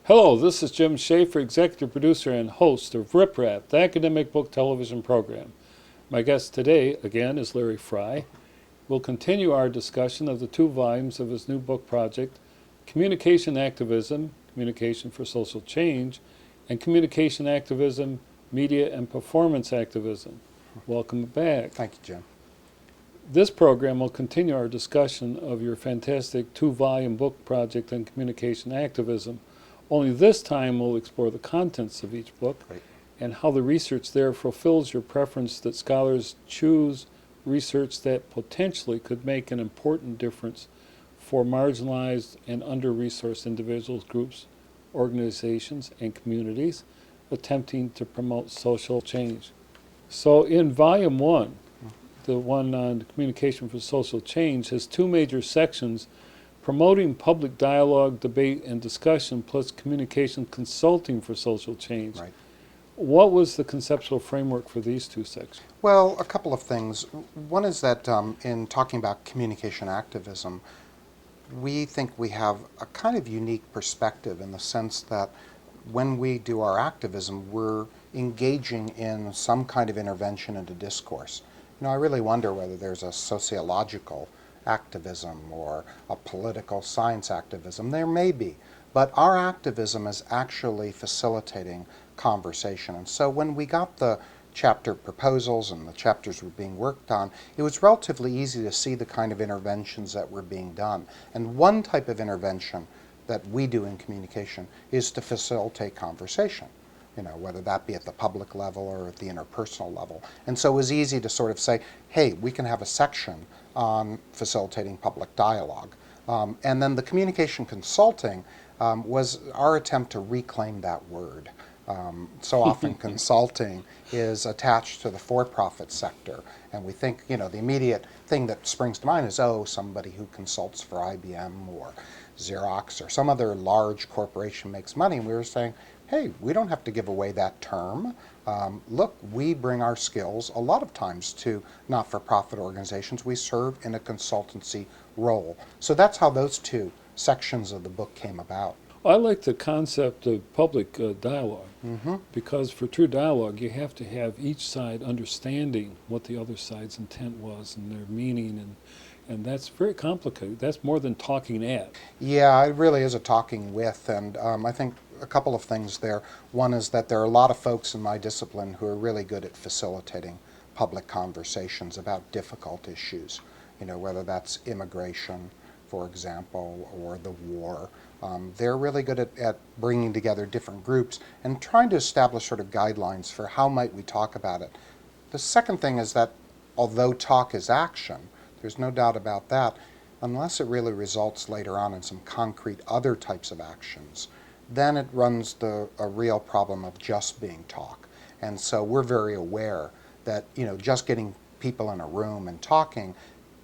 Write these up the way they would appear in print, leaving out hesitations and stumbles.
Hello, this is Jim Schaefer, executive producer and host of Rip Rap, the academic book television program. My guest today, again, is Larry Frey. We'll continue our discussion of the 2 volumes of his new book project, Communication Activism, Communication for Social Change, and Communication Activism, Media and Performance Activism. Welcome back. Thank you, Jim. This program will continue our discussion of your fantastic 2-volume book project on communication activism. Only this time we'll explore the contents of each book and how the research there fulfills your preference that scholars choose research that potentially could make an important difference for marginalized and under-resourced individuals, groups, organizations, and communities attempting to promote social change. So in Volume 1, the one on communication for social change has 2 major sections: promoting public dialogue, debate, and discussion, plus communication consulting for social change. Right. What was the conceptual framework for these 2 sections? Well, a couple of things. One is that in talking about communication activism, we think we have a kind of unique perspective in the sense that when we do our activism, we're engaging in some kind of intervention into discourse. I really wonder whether there's a sociological activism or a political science activism. There may be, but our activism is actually facilitating conversation. And so when we got the chapter proposals and the chapters were being worked on, it was relatively easy to see the kind of interventions that were being done. And one type of intervention that we do in communication is to facilitate conversation, whether that be at the public level or at the interpersonal level. And so it was easy to sort of say, hey, we can have a section on facilitating public dialogue. And then the communication consulting was our attempt to reclaim that word. So often consulting is attached to the for-profit sector, and we think, the immediate thing that springs to mind is, somebody who consults for IBM or Xerox or some other large corporation makes money. And we were saying, hey, we don't have to give away that term. Look, we bring our skills a lot of times to not-for-profit organizations. We serve in a consultancy role. So that's how those 2 sections of the book came about. I like the concept of public dialogue, because for true dialogue you have to have each side understanding what the other side's intent was and their meaning, and that's very complicated. That's more than talking at. Yeah, it really is a talking with, and I think a couple of things there. One is that there are a lot of folks in my discipline who are really good at facilitating public conversations about difficult issues, whether that's immigration, for example, or the war. They're really good at bringing together different groups and trying to establish sort of guidelines for how might we talk about it. The second thing is that although talk is action, there's no doubt about that, unless it really results later on in some concrete other types of actions, then it runs a real problem of just being talk. And so we're very aware that just getting people in a room and talking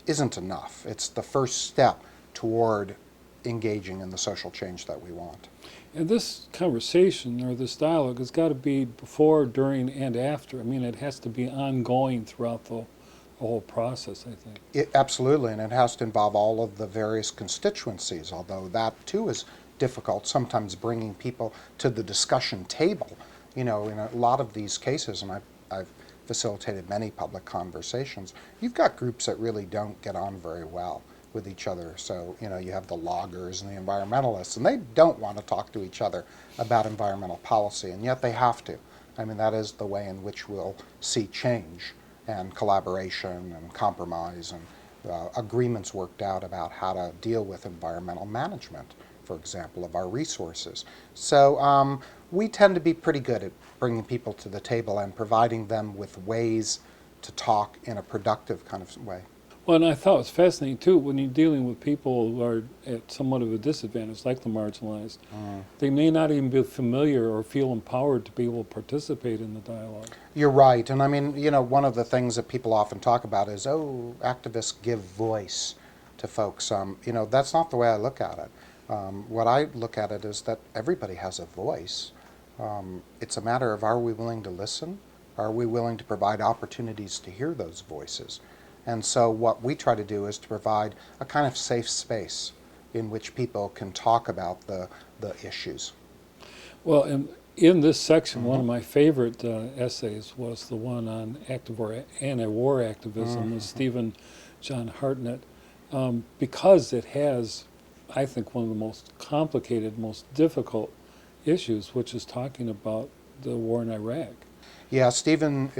isn't enough. It's the first step toward engaging in the social change that we want. And this conversation or this dialogue has got to be before, during, and after. I mean, it has to be ongoing throughout the whole process, I think. Absolutely, and it has to involve all of the various constituencies, although that too is difficult, sometimes bringing people to the discussion table. In a lot of these cases, and I've facilitated many public conversations, you've got groups that really don't get on very well with each other. So, you have the loggers and the environmentalists, and they don't want to talk to each other about environmental policy, and yet they have to. I mean, that is the way in which we'll see change and collaboration and compromise and agreements worked out about how to deal with environmental management, for example, of our resources. So we tend to be pretty good at bringing people to the table and providing them with ways to talk in a productive kind of way. Well, and I thought it was fascinating, too, when you're dealing with people who are at somewhat of a disadvantage, like the marginalized. They may not even be familiar or feel empowered to be able to participate in the dialogue. You're right. And I mean, one of the things that people often talk about is, activists give voice to folks. That's not the way I look at it. What I look at it is that everybody has a voice. It's a matter of, are we willing to listen? Are we willing to provide opportunities to hear those voices? And so what we try to do is to provide a kind of safe space in which people can talk about the issues. Well, in this section, one of my favorite essays was the one on anti-war activism with Stephen John Hartnett, because it has, I think, one of the most complicated, most difficult issues, which is talking about the war in Iraq. Yeah, Stephen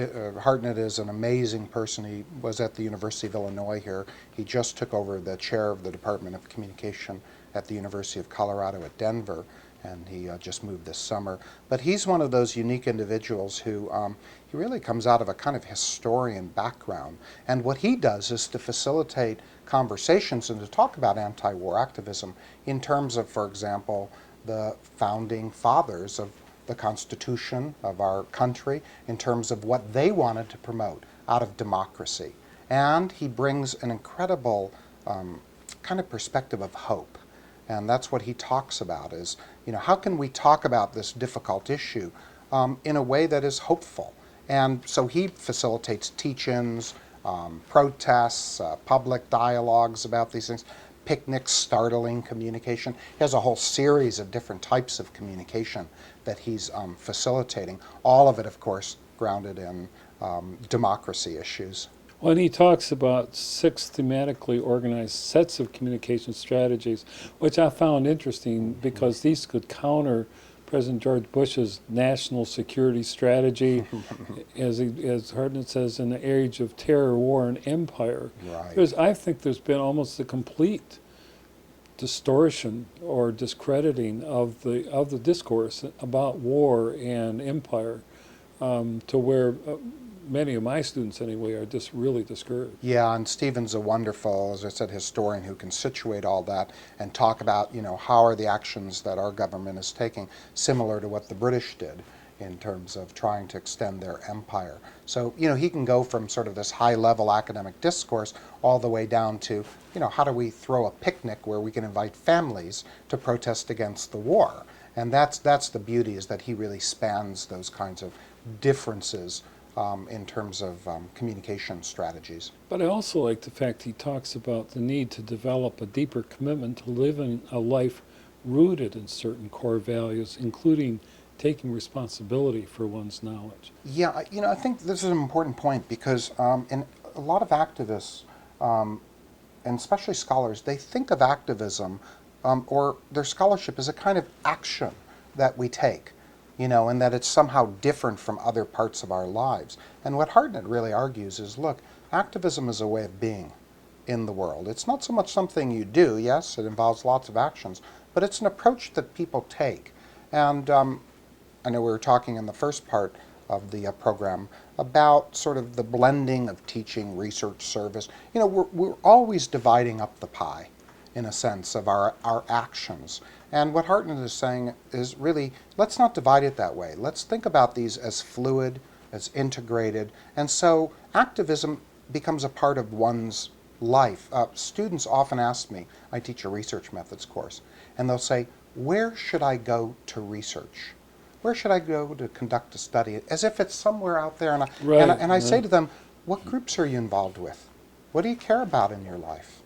Hartnett is an amazing person. He was at the University of Illinois here. He just took over the chair of the Department of Communication at the University of Colorado at Denver, and he just moved this summer. But he's one of those unique individuals who he really comes out of a kind of historian background. And what he does is to facilitate conversations and to talk about anti-war activism in terms of, for example, the founding fathers of the Constitution of our country, in terms of what they wanted to promote out of democracy. And he brings an incredible kind of perspective of hope. And that's what he talks about is, how can we talk about this difficult issue in a way that is hopeful? And so he facilitates teach-ins, protests, public dialogues about these things, picnics, startling communication. He has a whole series of different types of communication that he's facilitating, all of it, of course, grounded in democracy issues. When he talks about 6 thematically organized sets of communication strategies, which I found interesting because these could counter President George Bush's national security strategy, as Hartnett says, in the age of terror, war, and empire. Right. Because I think there's been almost a complete distortion or discrediting of the discourse about war and empire, to where many of my students anyway are just really discouraged. Yeah, and Stephen's a wonderful, as I said, historian who can situate all that and talk about, how are the actions that our government is taking similar to what the British did in terms of trying to extend their empire. So, he can go from sort of this high-level academic discourse all the way down to, how do we throw a picnic where we can invite families to protest against the war? And that's the beauty, is that he really spans those kinds of differences in terms of communication strategies. But I also like the fact he talks about the need to develop a deeper commitment to living a life rooted in certain core values, including taking responsibility for one's knowledge. Yeah, I think this is an important point because in a lot of activists, and especially scholars, they think of activism or their scholarship as a kind of action that we take, and that it's somehow different from other parts of our lives. And what Hartnett really argues is, look, activism is a way of being in the world. It's not so much something you do, yes, it involves lots of actions, but it's an approach that people take. And I know we were talking in the first part of the program about sort of the blending of teaching, research, service. We're always dividing up the pie, in a sense, of our actions. And what Hartnett is saying is really, let's not divide it that way. Let's think about these as fluid, as integrated. And so activism becomes a part of one's life. Students often ask me, I teach a research methods course, and they'll say, where should I go to research? Where should I go to conduct a study? As if it's somewhere out there. And I say to them, what groups are you involved with? What do you care about in your life?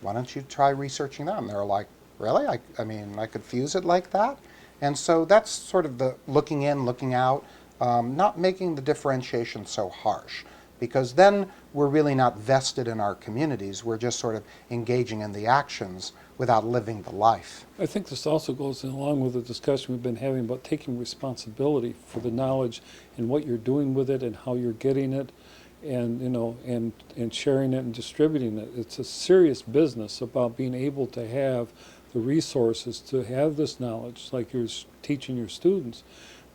Why don't you try researching them? They're like, really? I mean, I could fuse it like that? And so that's sort of the looking in, looking out, not making the differentiation so harsh, because then we're really not vested in our communities. We're just sort of engaging in the actions without living the life. I think this also goes along with the discussion we've been having about taking responsibility for the knowledge and what you're doing with it and how you're getting it, and and sharing it and distributing it. It's a serious business about being able to have the resources to have this knowledge, like you're teaching your students.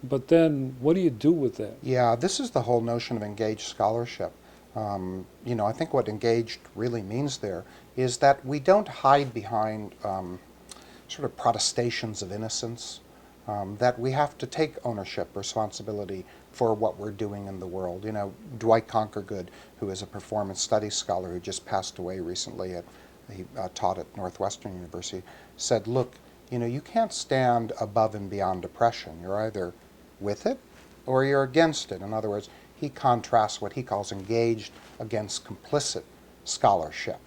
But then, what do you do with that? Yeah, this is the whole notion of engaged scholarship. I think what engaged really means there is that we don't hide behind sort of protestations of innocence, that we have to take ownership, responsibility for what we're doing in the world. Dwight Conkergood, who is a performance studies scholar who just passed away recently, he taught at Northwestern University, said, look, you can't stand above and beyond oppression. You're either with it or you're against it. In other words, he contrasts what he calls engaged against complicit scholarship.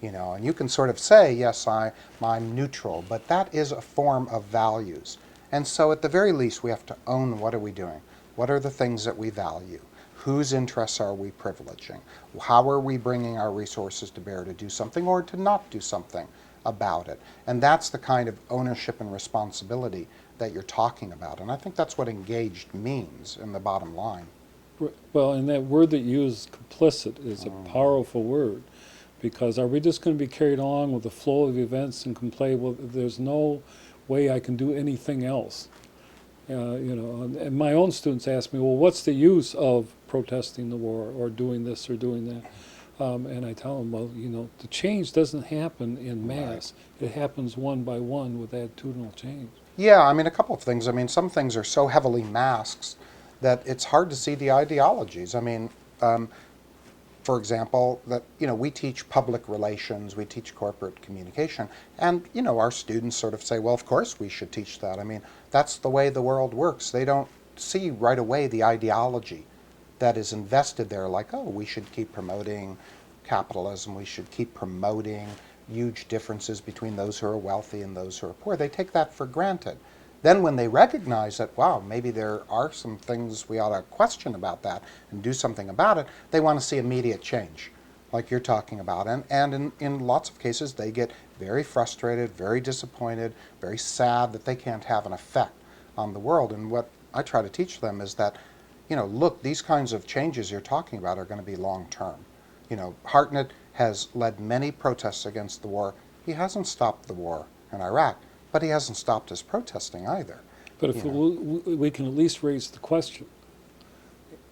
And you can sort of say, yes, I'm neutral, but that is a form of values. And so at the very least, we have to own what are we doing? What are the things that we value? Whose interests are we privileging? How are we bringing our resources to bear to do something or to not do something about it? And that's the kind of ownership and responsibility that you're talking about. And I think that's what engaged means in the bottom line. Well, and that word that you use, complicit, is a powerful word. Because are we just going to be carried along with the flow of events and complain, well, there's no way I can do anything else? And my own students ask me, well, what's the use of protesting the war or doing this or doing that? And I tell them, well, the change doesn't happen in mass. Right. It happens one by one with attitudinal change. Yeah, I mean, a couple of things. I mean, some things are so heavily masked that it's hard to see the ideologies. I mean, for example, that we teach public relations, we teach corporate communication, and our students sort of say, well, of course we should teach that. I mean, that's the way the world works. They don't see right away the ideology that is invested there, like, oh, we should keep promoting capitalism, we should keep promoting huge differences between those who are wealthy and those who are poor. They take that for granted. Then when they recognize that, wow, maybe there are some things we ought to question about that and do something about it, they want to see immediate change, like you're talking about. And in lots of cases, they get very frustrated, very disappointed, very sad that they can't have an effect on the world. And what I try to teach them is that, look, these kinds of changes you're talking about are going to be long-term. Hartnett has led many protests against the war. He hasn't stopped the war in Iraq. But he hasn't stopped his protesting either. But if we can at least raise the question,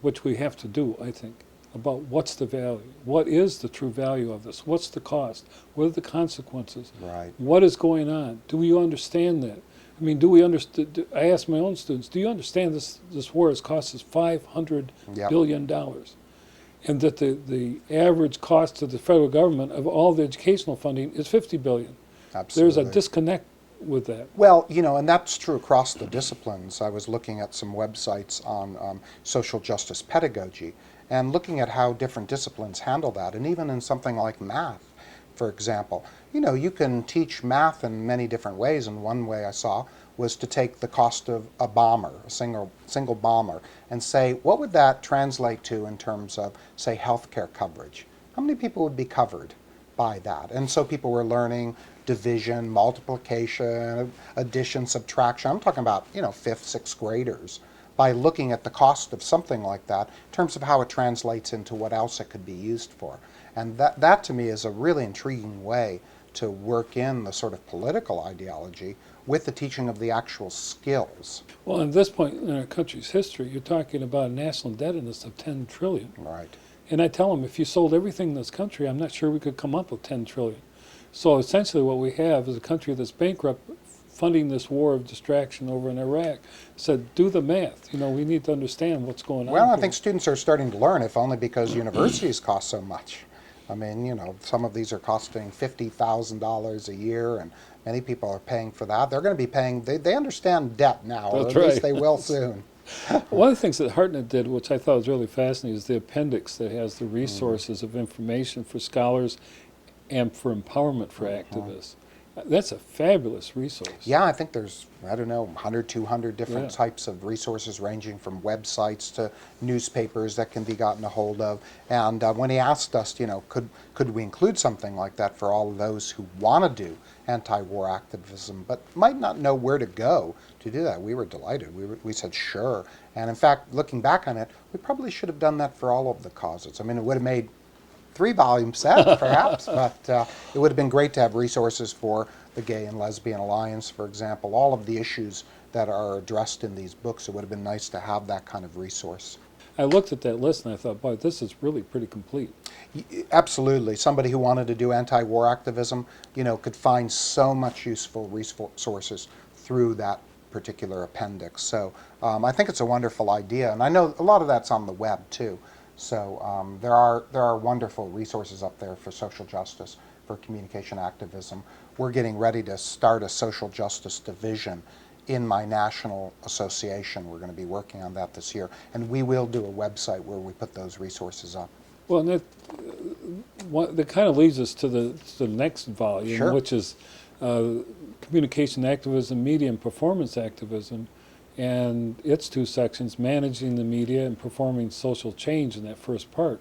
which we have to do, I think, about what's the value? What is the true value of this? What's the cost? What are the consequences? Right. What is going on? Do we understand that? I mean, do we understand? I ask my own students, do you understand this war has cost us $500 billion? And that the average cost to the federal government of all the educational funding is $50 billion. Absolutely. There's a disconnect with that. Well, and that's true across the disciplines. I was looking at some websites on social justice pedagogy and looking at how different disciplines handle that. And even in something like math, for example, you can teach math in many different ways. And one way I saw was to take the cost of a bomber, a single bomber, and say, what would that translate to in terms of, say, healthcare coverage? How many people would be covered by that? And so people were learning division, multiplication, addition, subtraction. I'm talking about, fifth, sixth graders, by looking at the cost of something like that in terms of how it translates into what else it could be used for. And that to me is a really intriguing way to work in the sort of political ideology with the teaching of the actual skills. Well, at this point in our country's history, you're talking about a national indebtedness of $10 trillion. Right. And I tell them, if you sold everything in this country, I'm not sure we could come up with $10 trillion. So essentially what we have is a country that's bankrupt, funding this war of distraction over in Iraq. Said, do the math. We need to understand what's going on. Well, I here. think students are starting to learn, if only because universities cost so much. I mean, some of these are costing $50,000 a year, and many people are paying for that. They're going to be paying, they understand debt now, or That's at least right. they will soon. One of the things that Hartnett did, which I thought was really fascinating, is the appendix that has the resources of information for scholars and for empowerment for activists. That's a fabulous resource. Yeah, I think there's, 100, 200 different types of resources ranging from websites to newspapers that can be gotten a hold of. And when he asked us, could we include something like that for all of those who want to do anti-war activism but might not know where to go to do that, we were delighted. We said sure. And in fact, looking back on it, we probably should have done that for all of the causes. I mean, it would have made 3-volume set, perhaps, but it would have been great to have resources for the Gay and Lesbian Alliance, for example, all of the issues that are addressed in these books. It would have been nice to have that kind of resource. I looked at that list and I thought, boy, this is really pretty complete. Absolutely. Somebody who wanted to do anti-war activism, could find so much useful resources through that particular appendix. So I think it's a wonderful idea, and I know a lot of that's on the web too. So there are wonderful resources up there for social justice, for communication activism. We're getting ready to start a social justice division in my national association. We're going to be working on that this year, and we will do a website where we put those resources up. Well, and that kind of leads us to the next volume, Sure. which is communication activism, media and performance activism, and its two sections, managing the media and performing social change in that first part.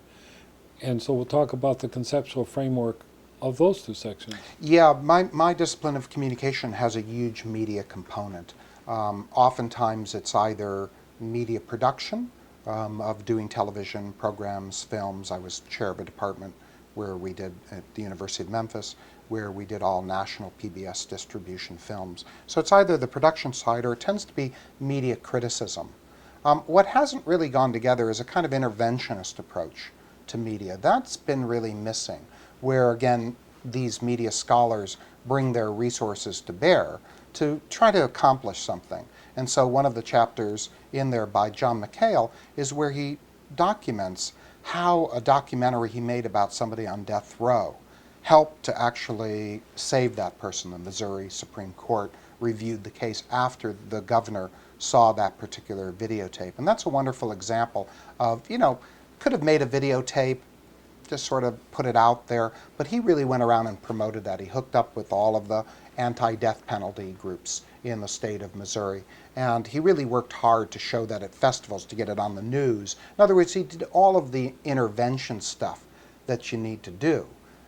And so we'll talk about the conceptual framework of those two sections. Yeah, my discipline of communication has a huge media component. Oftentimes it's either media production, of doing television programs, films. I was chair of a department where we did at the University of Memphis, where we did all national PBS distribution films. So it's either the production side or it tends to be media criticism. What hasn't really gone together is a kind of interventionist approach to media. That's been really missing, where again, these media scholars bring their resources to bear to try to accomplish something. And so one of the chapters in there by John McHale is where he documents how a documentary he made about somebody on death row helped to actually save that person. The Missouri Supreme Court reviewed the case after the governor saw that particular videotape. And that's a wonderful example of, could have made a videotape, just sort of put it out there, but he really went around and promoted that. He hooked up with all of the anti-death penalty groups in the state of Missouri, and he really worked hard to show that at festivals, to get it on the news. In other words, he did all of the intervention stuff that you need to do.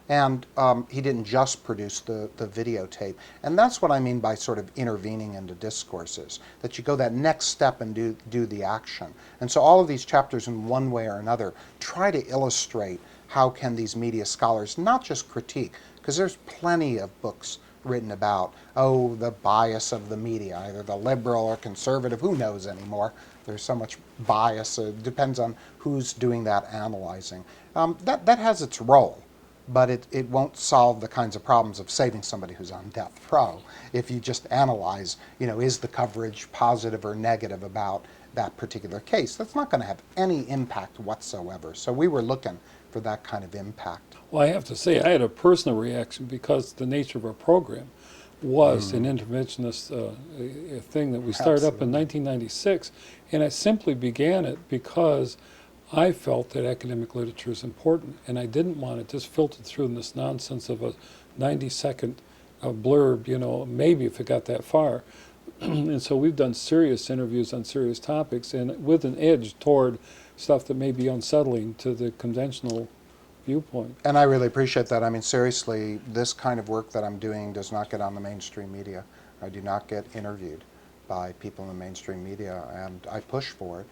And he didn't just produce the videotape. And that's what I mean by sort of intervening into discourses, that you go that next step and do the action. And so all of these chapters, in one way or another, try to illustrate how can these media scholars not just critique, because there's plenty of books written about, the bias of the media, either the liberal or conservative, who knows anymore. There's so much bias, it depends on who's doing that analyzing. That has its role, but it won't solve the kinds of problems of saving somebody who's on death row if you just analyze, is the coverage positive or negative about that particular case. That's not going to have any impact whatsoever. So we were looking for that kind of impact. Well, I have to say, I had a personal reaction because the nature of our program was an interventionist a thing that we started up in 1996, and I simply began it because I felt that academic literature is important, and I didn't want it just filtered through in this nonsense of a 90-second blurb, maybe if it got that far. And so we've done serious interviews on serious topics, and with an edge toward stuff that may be unsettling to the conventional viewpoint. And I really appreciate that. I mean, seriously, this kind of work that I'm doing does not get on the mainstream media. I do not get interviewed by people in the mainstream media, and I push for it.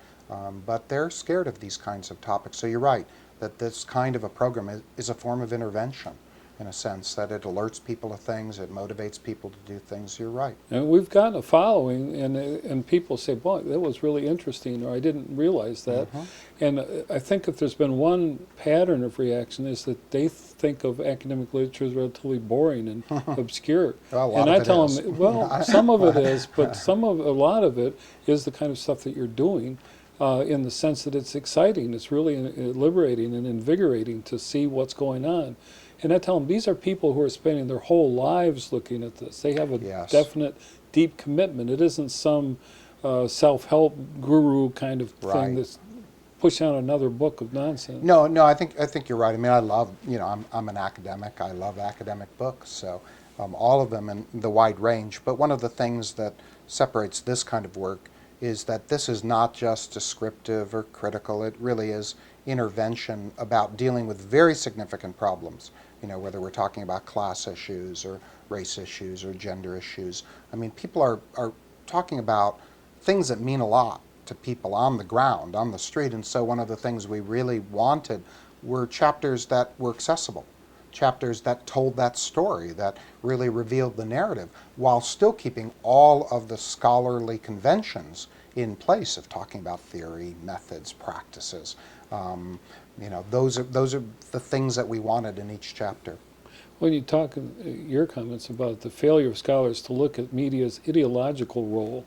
But they're scared of these kinds of topics. So you're right, that this kind of a program is a form of intervention, in a sense, that it alerts people to things, it motivates people to do things. You're right. And we've gotten a following, and people say, boy, that was really interesting, or I didn't realize that. And I think if there's been one pattern of reaction is that they think of academic literature as relatively boring and obscure. Well, and I tell them, well, some of it is, but a lot of it is the kind of stuff that you're doing. In the sense that it's exciting, it's really liberating and invigorating to see what's going on. And I tell them, these are people who are spending their whole lives looking at this. They have a definite, deep commitment. It isn't some self-help guru kind of thing that's pushing out another book of nonsense. No, I think you're right. I mean, I love, I'm an academic. I love academic books, so all of them in the wide range. But one of the things that separates this kind of work is that this is not just descriptive or critical. It really is intervention about dealing with very significant problems, whether we're talking about class issues or race issues or gender issues. I mean, people are talking about things that mean a lot to people on the ground, on the street, and so one of the things we really wanted were chapters that were accessible, chapters that told that story, that really revealed the narrative, while still keeping all of the scholarly conventions in place of talking about theory, methods, practices. Those are the things that we wanted in each chapter. When you talk in your comments about the failure of scholars to look at media's ideological role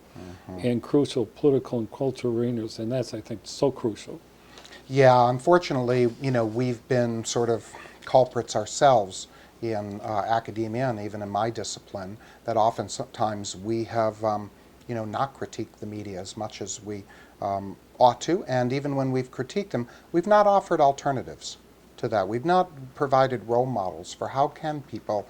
and crucial political and cultural arenas, and that's, I think, so crucial. Yeah, unfortunately, we've been sort of culprits ourselves in academia and even in my discipline, that oftentimes we have not critiqued the media as much as we ought to, and even when we've critiqued them, we've not offered alternatives to that. We've not provided role models for how can people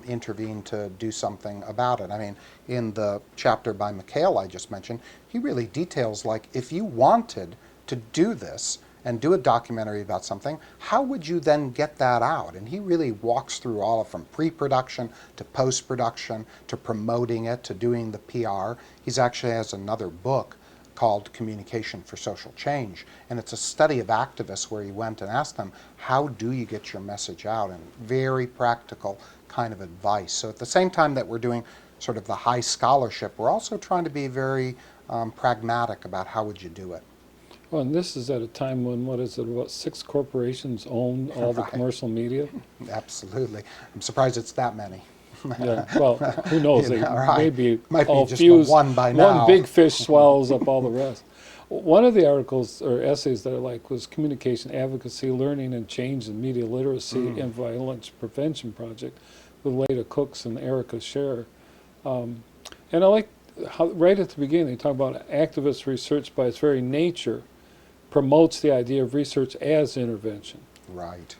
intervene to do something about it. I mean, in the chapter by Mikhail I just mentioned, he really details, like, if you wanted to do this and do a documentary about something, how would you then get that out? And he really walks through all from pre-production to post-production to promoting it to doing the PR. He's actually has another book called Communication for Social Change, and it's a study of activists where he went and asked them, how do you get your message out? And very practical kind of advice. So at the same time that we're doing sort of the high scholarship, we're also trying to be very pragmatic about how would you do it. Well, and this is at a time when, what is it, about 6 corporations own all the Right. commercial media? Absolutely. I'm surprised it's that many. Yeah, well, who knows? You know, They right. maybe Might be all just fused. one by now. One big fish swallows up all the rest. One of the articles or essays that I like was Communication Advocacy, Learning and Change in Media Literacy and Violence Prevention Project with Leda Cooks and Erica Scherer. And I like how right at the beginning they talk about activist research by its very nature promotes the idea of research as intervention Right.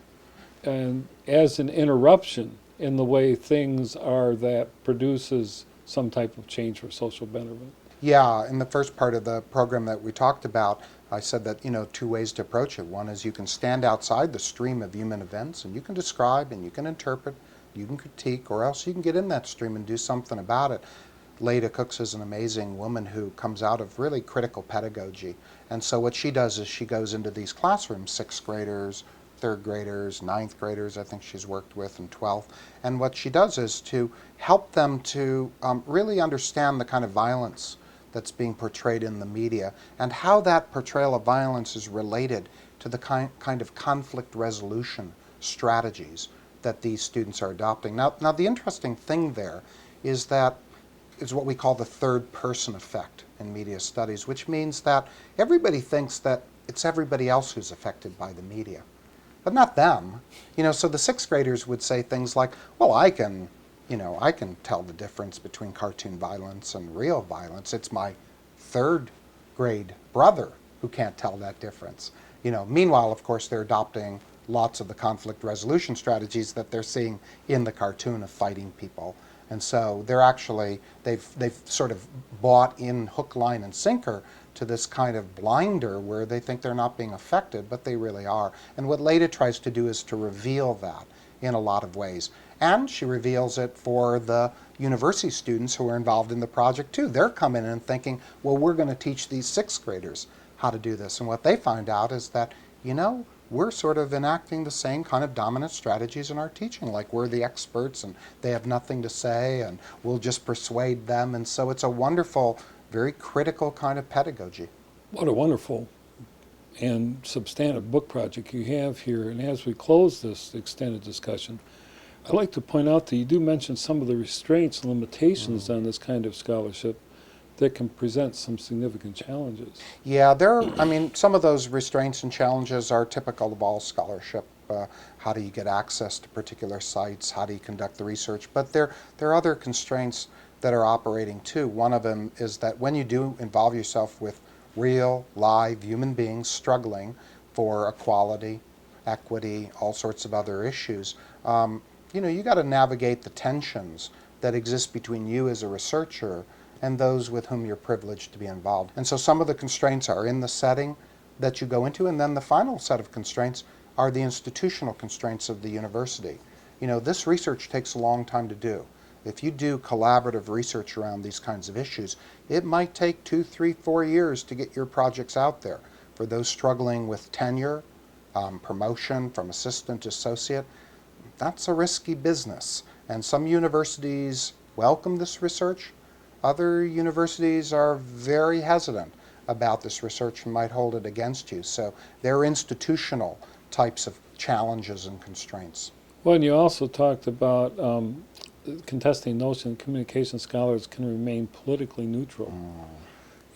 and as an interruption in the way things are that produces some type of change for social betterment. Yeah, in the first part of the program that we talked about, I said that, 2 ways to approach it. One is you can stand outside the stream of human events and you can describe and you can interpret, you can critique, or else you can get in that stream and do something about it. Leda Cooks is an amazing woman who comes out of really critical pedagogy. And so what she does is she goes into these classrooms, 6th graders, 3rd graders, 9th graders, I think she's worked with, and 12th. And what she does is to help them to really understand the kind of violence that's being portrayed in the media and how that portrayal of violence is related to the kind of conflict resolution strategies that these students are adopting. Now the interesting thing there is that is what we call the third person effect in media studies, which means that everybody thinks that it's everybody else who's affected by the media, but not them. So the 6th graders would say things like, well, I can tell the difference between cartoon violence and real violence. It's my 3rd grade brother who can't tell that difference. Meanwhile, of course, they're adopting lots of the conflict resolution strategies that they're seeing in the cartoon of fighting people. And so they're actually, they've sort of bought in hook, line, and sinker to this kind of blinder where they think they're not being affected, but they really are. And what Leda tries to do is to reveal that in a lot of ways. And she reveals it for the university students who are involved in the project too. They're coming in and thinking, well, we're going to teach these 6th graders how to do this. And what they find out is that, we're sort of enacting the same kind of dominant strategies in our teaching, like we're the experts and they have nothing to say and we'll just persuade them. And so it's a wonderful, very critical kind of pedagogy. What a wonderful and substantive book project you have here. And as we close this extended discussion, I'd like to point out that you do mention some of the restraints and limitations on this kind of scholarship that can present some significant challenges. Yeah, some of those restraints and challenges are typical of all scholarship. How do you get access to particular sites? How do you conduct the research? But there are other constraints that are operating too. One of them is that when you do involve yourself with real, live human beings struggling for equality, equity, all sorts of other issues, you got to navigate the tensions that exist between you as a researcher and those with whom you're privileged to be involved. And so some of the constraints are in the setting that you go into, and then the final set of constraints are the institutional constraints of the university. This research takes a long time to do. If you do collaborative research around these kinds of issues, it might take 2, 3, 4 years to get your projects out there. For those struggling with tenure, promotion from assistant to associate, that's a risky business. And some universities welcome this research. Other universities are very hesitant about this research and might hold it against you. So there are institutional types of challenges and constraints. Well, and you also talked about contesting the notion that communication scholars can remain politically neutral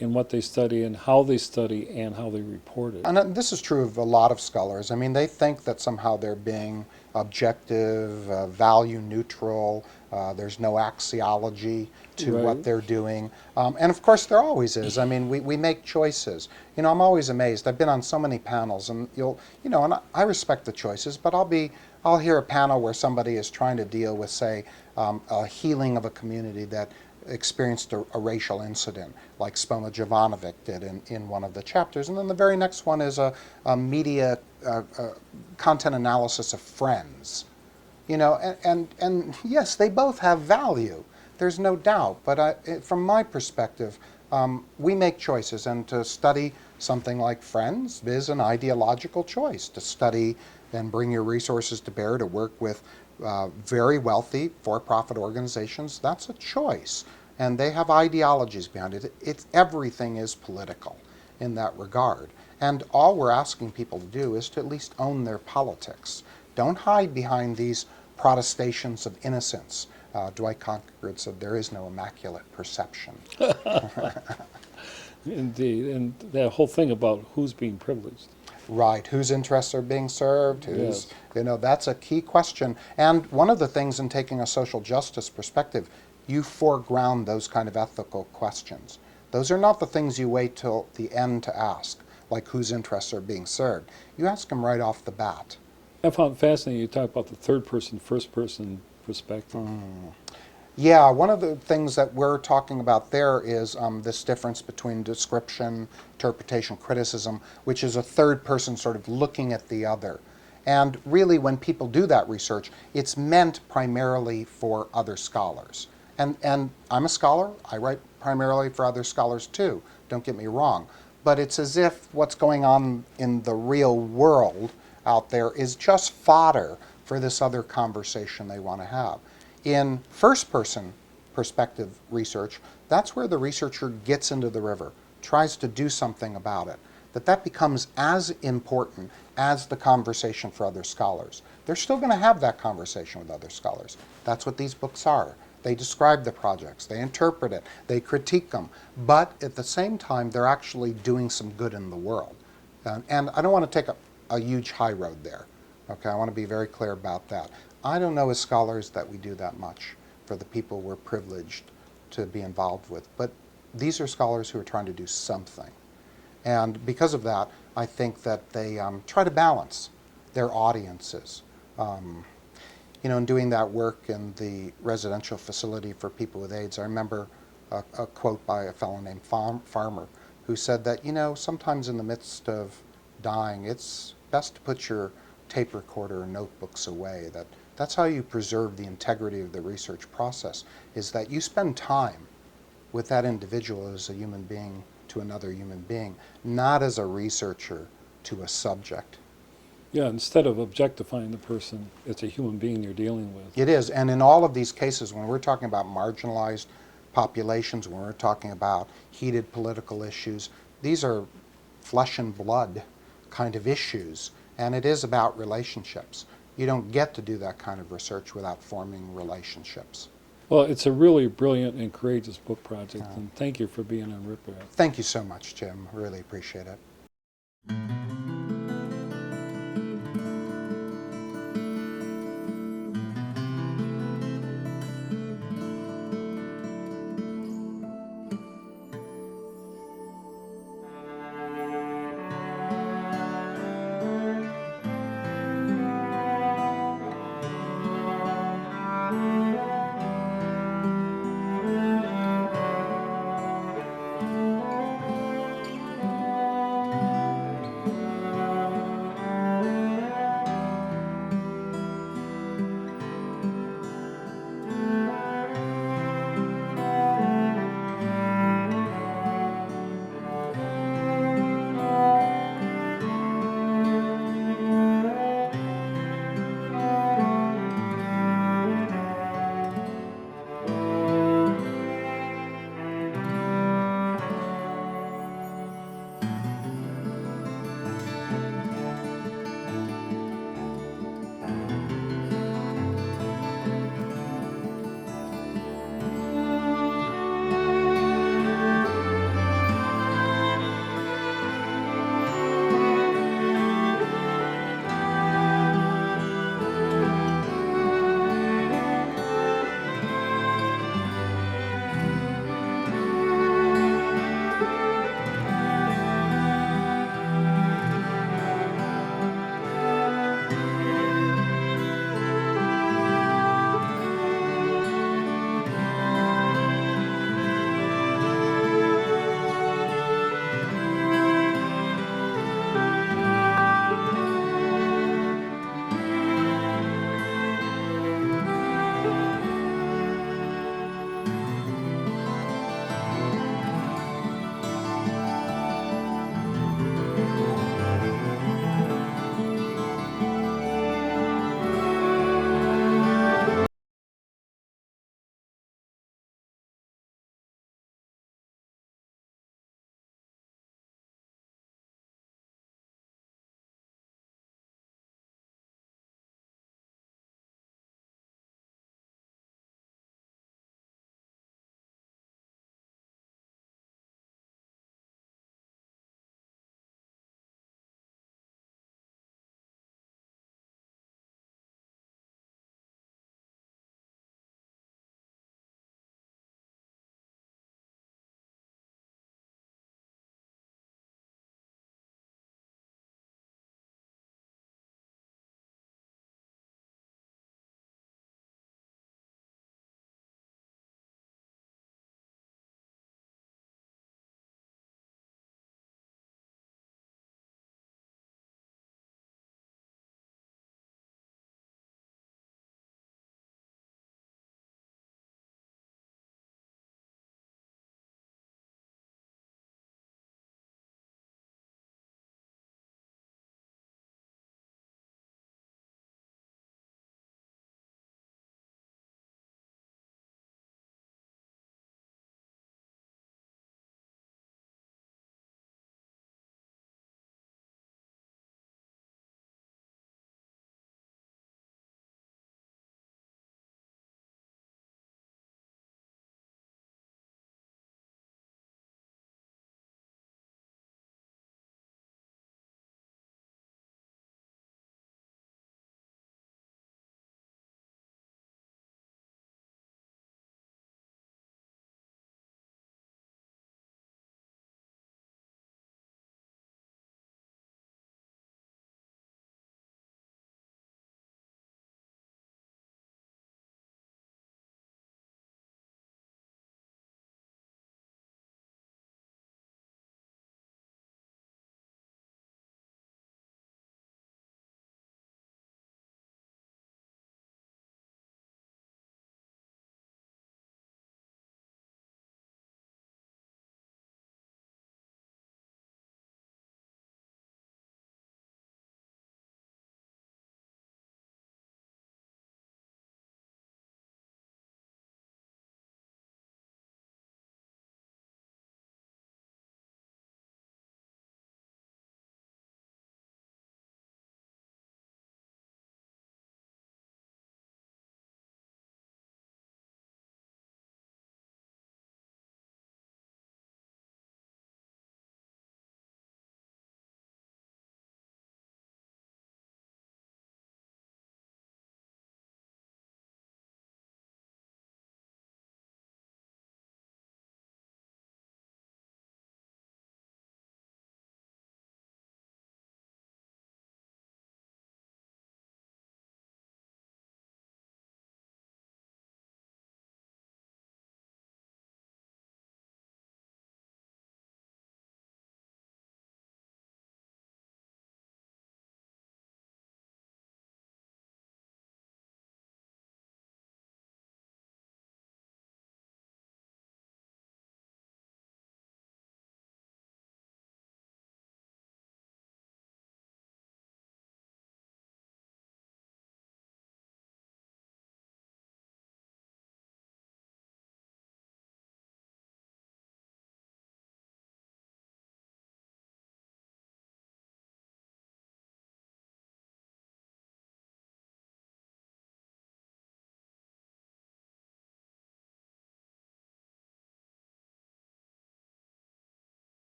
in what they study and how they study and how they report it. And this is true of a lot of scholars. They think that somehow they're being objective, value neutral. There's no axiology to what Right. they're doing. And of course, there always is. I mean, we make choices. You know, I'm always amazed. I've been on so many panels, and and I respect the choices, but I'll hear a panel where somebody is trying to deal with, say, a healing of a community that experienced a racial incident, like Spoma Jovanovic did in one of the chapters. And then the very next one is a media content analysis of Friends. You know, and yes, they both have value. There's no doubt. But from my perspective, we make choices, and to study something like Friends is an ideological choice. To study and bring your resources to bear to work with very wealthy for-profit organizations, that's a choice. And they have ideologies behind it. Everything is political in that regard. And all we're asking people to do is to at least own their politics. Don't hide behind these protestations of innocence. Dwight Concord said, there is no immaculate perception. Indeed. And that whole thing about who's being privileged. Right, whose interests are being served, Yes. that's a key question. And one of the things in taking a social justice perspective, you foreground those kind of ethical questions. Those are not the things you wait till the end to ask, like whose interests are being served. You ask them right off the bat. I found it fascinating you talk about the third person, first person perspective. Yeah, one of the things that we're talking about there is this difference between description, interpretation, criticism, which is a third person sort of looking at the other. And really, when people do that research, it's meant primarily for other scholars. And I'm a scholar. I write primarily for other scholars too. Don't get me wrong. But it's as if what's going on in the real world out there is just fodder for this other conversation they want to have. In first-person perspective research, that's where the researcher gets into the river, tries to do something about it, that becomes as important as the conversation for other scholars. They're still going to have that conversation with other scholars. That's what these books are. They describe the projects, they interpret it, they critique them, but at the same time, they're actually doing some good in the world. And I don't want to take a huge high road there. Okay, I want to be very clear about that. I don't know as scholars that we do that much for the people we're privileged to be involved with, but these are scholars who are trying to do something. And because of that, I think that they try to balance their audiences. In doing that work in the residential facility for people with AIDS, I remember a quote by a fellow named Farmer who said that, sometimes in the midst of dying, it's best to put your tape recorder and notebooks away. That's how you preserve the integrity of the research process, is that you spend time with that individual as a human being to another human being, not as a researcher to a subject. Yeah, instead of objectifying the person, it's a human being you're dealing with. It is, and in all of these cases, when we're talking about marginalized populations, when we're talking about heated political issues, these are flesh and blood kind of issues, and it is about relationships. You don't get to do that kind of research without forming relationships. Well, it's a really brilliant and courageous book project, and thank you for being on Riprap. Thank you so much, Jim. Really appreciate it.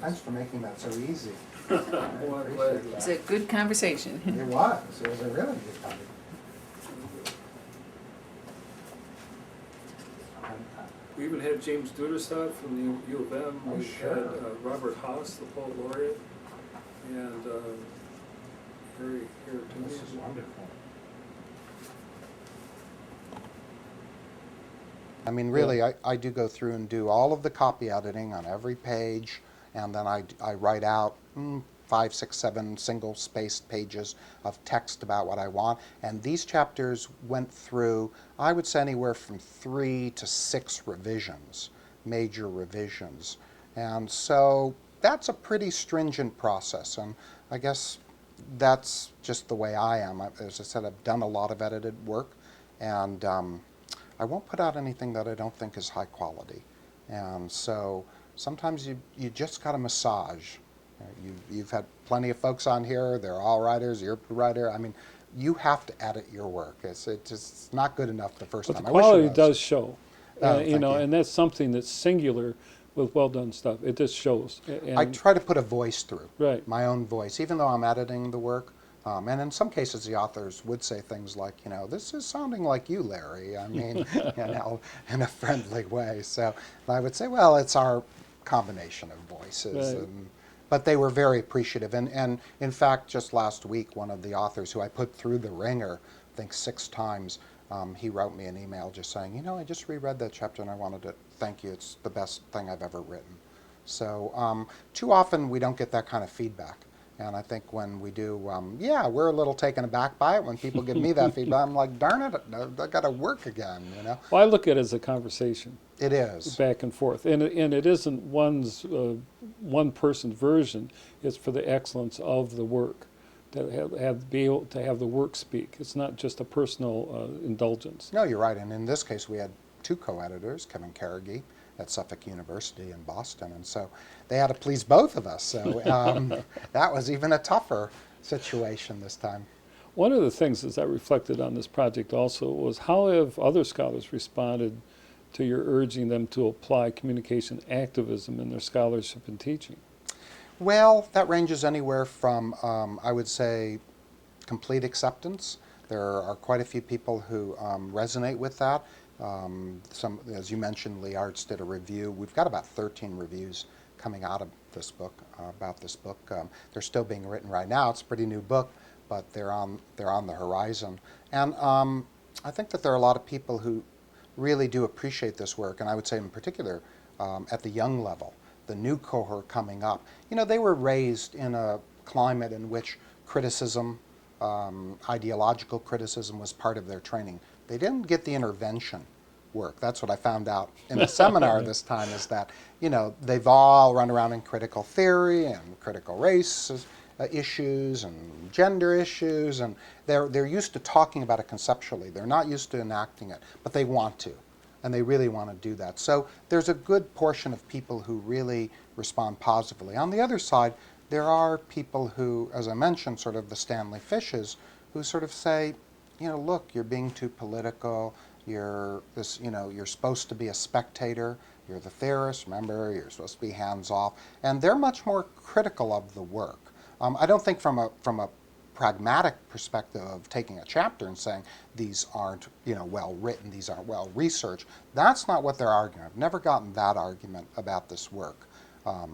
Thanks for making that so easy. It's a good conversation. It was a really good conversation. We even had James Duderstadt from the U of M. Oh, We sure. had Robert Haas, the poet laureate, and Harry too. This is wonderful. I mean, really, I do go through and do all of the copy editing on every page, and then I write out 5, 6, 7 single-spaced pages of text about what I want. And these chapters went through, I would say, anywhere from 3 to 6 revisions, major revisions. And so that's a pretty stringent process, and I guess that's just the way I am. As I said, I've done a lot of edited work, and I won't put out anything that I don't think is high quality. And so sometimes you just got to massage. You've had plenty of folks on here. They're all writers. You're a writer. I mean, you have to edit your work. It's not good enough the first But time. the I wish it quality was. does show, Thank you. and that's something that's singular with well-done stuff. It just shows. And I try to put a voice through, Right. my own voice, even though I'm editing the work. And in some cases, the authors would say things like, this is sounding like you, Larry. I mean, in a friendly way. So I would say, well, it's our combination of voices. Right. But they were very appreciative. And in fact, just last week, one of the authors who I put through the ringer, I think 6 times, he wrote me an email just saying, I just reread that chapter and I wanted to thank you. It's the best thing I've ever written. So too often we don't get that kind of feedback. And I think when we do, we're a little taken aback by it. When people give me that feedback, I'm like, darn it, I got to work again, Well, I look at it as a conversation. It is. Back and forth. And it isn't one person's version. It's for the excellence of the work. To be able to have the work speak. It's not just a personal indulgence. No, you're right. And in this case, we had 2 co-editors, Kevin Carnegie at Suffolk University in Boston, and so they had to please both of us. So that was even a tougher situation this time. One of the things that reflected on this project also was how have other scholars responded to your urging them to apply communication activism in their scholarship and teaching? Well, that ranges anywhere from, I would say, complete acceptance. There are quite a few people who resonate with that. Some, as you mentioned, Lee Arts did a review. We've got about 13 reviews coming out of this book, about this book. They're still being written right now. It's a pretty new book, but they're on the horizon. And I think that there are a lot of people who really do appreciate this work, and I would say in particular at the young level, the new cohort coming up. They were raised in a climate in which criticism, ideological criticism was part of their training. They didn't get the intervention work. That's what I found out in the seminar this time, is that, they've all run around in critical theory and critical race issues and gender issues, and they're used to talking about it conceptually. They're not used to enacting it, but they want to, and they really want to do that. So there's a good portion of people who really respond positively. On the other side, there are people who, as I mentioned, sort of the Stanley Fishes, who sort of say, look, you're being too political. You're supposed to be a spectator. You're the theorist. Remember, you're supposed to be hands-off. And they're much more critical of the work. I don't think from a pragmatic perspective of taking a chapter and saying these aren't well written, these aren't well researched. That's not what they're arguing. I've never gotten that argument about this work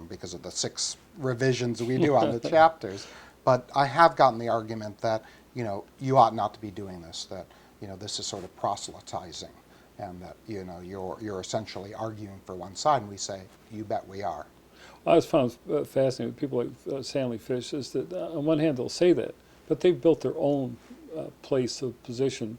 because of the 6 revisions we do on the chapters. But I have gotten the argument that you ought not to be doing this. That this is sort of proselytizing, and that you're essentially arguing for one side. And we say, you bet we are. I always found fascinating with people like Stanley Fish is that on one hand they'll say that, but they've built their own place of position,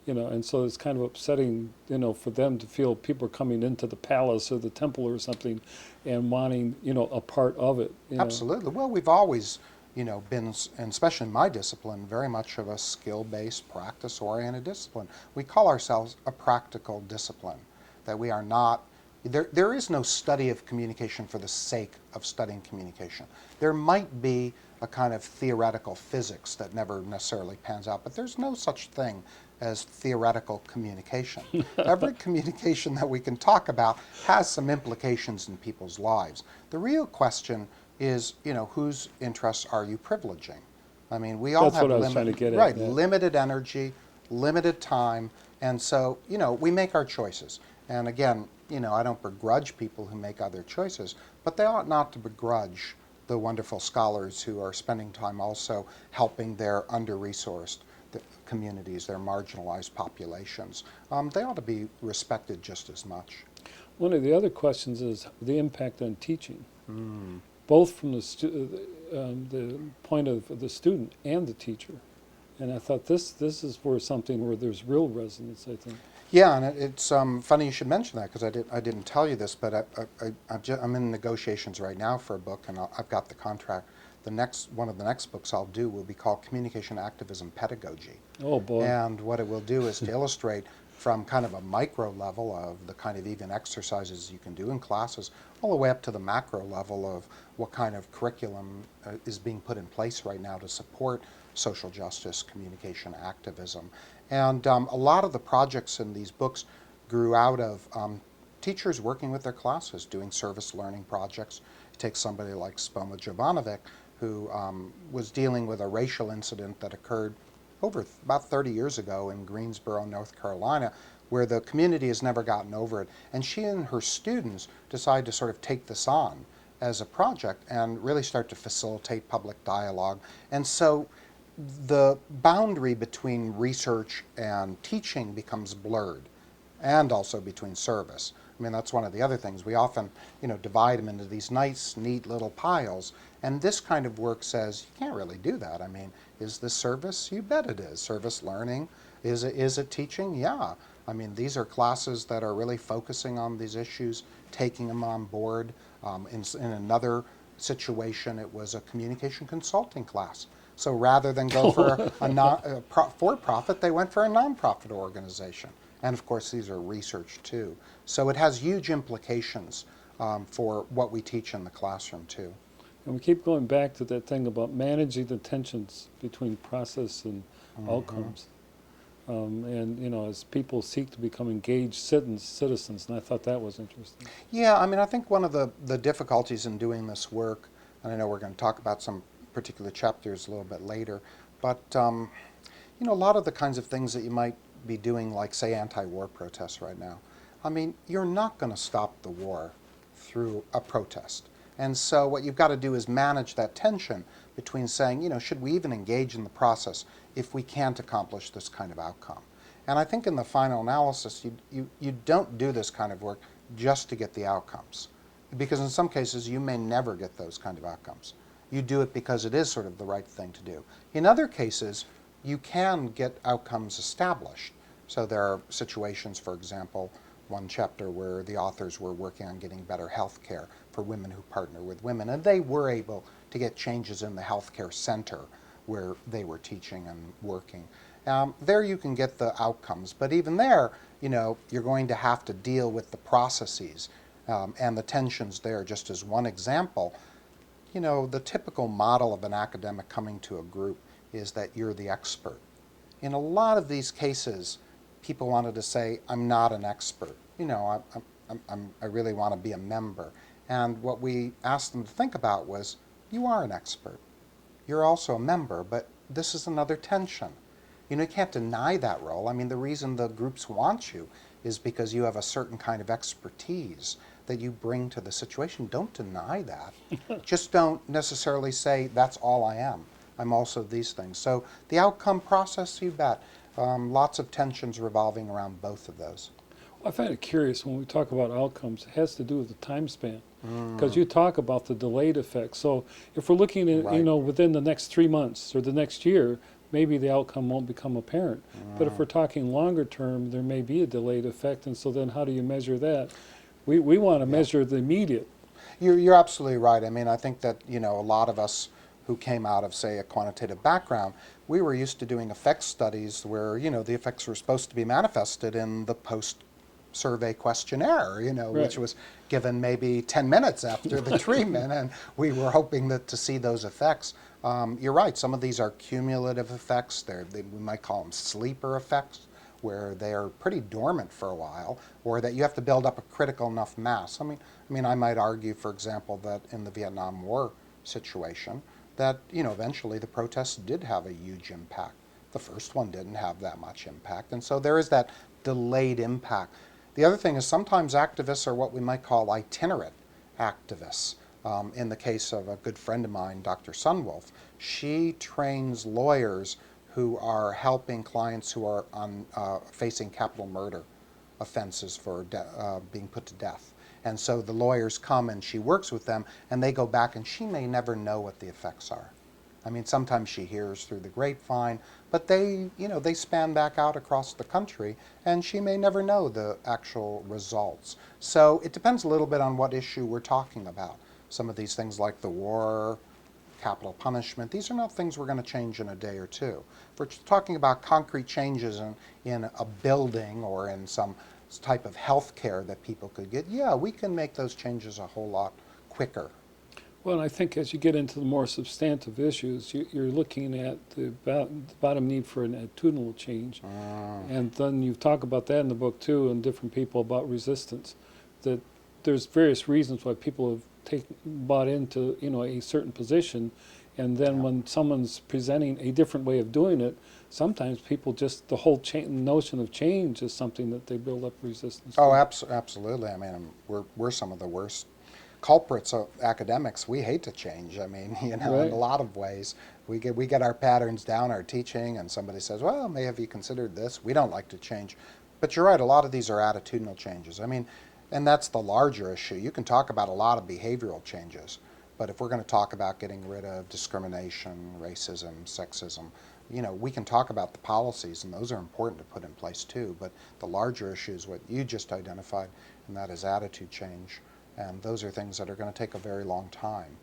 and so it's kind of upsetting, for them to feel people are coming into the palace or the temple or something and wanting, a part of it. Absolutely. Well, we've always, been, and especially in my discipline, very much of a skill-based, practice-oriented discipline. We call ourselves a practical discipline, that we are not. There is no study of communication for the sake of studying communication. There might be a kind of theoretical physics that never necessarily pans out, but there's no such thing as theoretical communication. Every communication that we can talk about has some implications in people's lives. The real question is, whose interests are you privileging? I mean, we all That's have what I was trying to get at, right, yeah. limited energy, limited time, and so, we make our choices. And again, I don't begrudge people who make other choices, but they ought not to begrudge the wonderful scholars who are spending time also helping their under-resourced communities, their marginalized populations. They ought to be respected just as much. One of the other questions is the impact on teaching, both from the point of the student and the teacher. And I thought this is where something where there's real resonance, I think. Yeah, and it's funny you should mention that, because I didn't tell you this, but I'm in negotiations right now for a book, and I've got the contract. One of the next books I'll do will be called Communication Activism Pedagogy. Oh boy. And what it will do is to illustrate from kind of a micro level of the kind of even exercises you can do in classes, all the way up to the macro level of what kind of curriculum is being put in place right now to support social justice, communication activism. And a lot of the projects in these books grew out of teachers working with their classes, doing service learning projects. It takes somebody like Spoma Jovanovic, who was dealing with a racial incident that occurred over about 30 years ago in Greensboro, North Carolina, where the community has never gotten over it. And she and her students decided to sort of take this on as a project and really start to facilitate public dialogue. And so the boundary between research and teaching becomes blurred, and also between service. I mean, that's one of the other things. We often, divide them into these nice, neat little piles, and this kind of work says you can't really do that. I mean, is this service? You bet it is. Service learning. Is it teaching? Yeah. I mean, these are classes that are really focusing on these issues, taking them on board. In another situation, it was a communication consulting class. So rather than go for a for-profit, they went for a nonprofit organization. And of course, these are research too. So it has huge implications for what we teach in the classroom too. And we keep going back to that thing about managing the tensions between process and outcomes. And as people seek to become engaged citizens, and I thought that was interesting. Yeah, I mean, I think one of the difficulties in doing this work, and I know we're going to talk about some particular chapters a little bit later, but a lot of the kinds of things that you might be doing, like say anti-war protests right now, I mean, you're not going to stop the war through a protest. And so what you've got to do is manage that tension between saying, should we even engage in the process if we can't accomplish this kind of outcome? And I think in the final analysis, you don't do this kind of work just to get the outcomes, because in some cases you may never get those kind of outcomes. You do it because it is sort of the right thing to do. In other cases, you can get outcomes established. So there are situations, for example, one chapter where the authors were working on getting better health care for women who partner with women, and they were able to get changes in the healthcare center where they were teaching and working. There you can get the outcomes, but even there, you're going to have to deal with the processes and the tensions there. Just as one example, the typical model of an academic coming to a group is that you're the expert. In a lot of these cases, people wanted to say, I'm not an expert. I really want to be a member. And what we asked them to think about was, you are an expert. You're also a member, but this is another tension. You can't deny that role. I mean, the reason the groups want you is because you have a certain kind of expertise that you bring to the situation. Don't deny that. Just don't necessarily say, that's all I am. I'm also these things. So the outcome process, you bet. Lots of tensions revolving around both of those. I find it curious when we talk about outcomes, it has to do with the time span. Because you talk about the delayed effect. So if we're looking at, Right. within the next 3 months or the next year, maybe the outcome won't become apparent. But if we're talking longer term, there may be a delayed effect. And so then how do you measure that? We want to measure the immediate. You're absolutely right. I mean, I think that, a lot of us who came out of, say, a quantitative background, we were used to doing effects studies where, the effects were supposed to be manifested in the post-survey questionnaire, which was given maybe 10 minutes after the treatment, and we were hoping to see those effects. You're right, some of these are cumulative effects. We might call them sleeper effects. where they are pretty dormant for a while, or that you have to build up a critical enough mass. I might argue, for example, that in the Vietnam War situation, that eventually the protests did have a huge impact. The first one didn't have that much impact, and so there is that delayed impact. The other thing is sometimes activists are what we might call itinerant activists. In the case of a good friend of mine, Dr. Sunwolf, she trains lawyers who are helping clients who are facing capital murder offenses for being put to death. And so the lawyers come and she works with them, and they go back, and she may never know what the effects are. Sometimes she hears through the grapevine, but they span back out across the country, and she may never know the actual results. So it depends a little bit on what issue we're talking about. Some of these things like the war, capital punishment, these are not things we're going to change in a day or two. If we're talking about concrete changes in a building or in some type of health care that people could get, yeah, we can make those changes a whole lot quicker. Well, and I think as you get into the more substantive issues, you're looking at the bottom need for an attitudinal change. And then you talk about that in the book too, and different people about resistance, that there's various reasons why people have bought into a certain position, and then when someone's presenting a different way of doing it, sometimes people just, the whole notion of change is something that they build up resistance to. Oh, absolutely. We're some of the worst culprits of academics. We hate to change. In a lot of ways. We get our patterns down, our teaching, and somebody says, well, have you considered this? We don't like to change. But you're right, a lot of these are attitudinal changes. And that's the larger issue. You can talk about a lot of behavioral changes, but if we're going to talk about getting rid of discrimination, racism, sexism, we can talk about the policies, and those are important to put in place too, but the larger issue is what you just identified, and that is attitude change. And those are things that are going to take a very long time.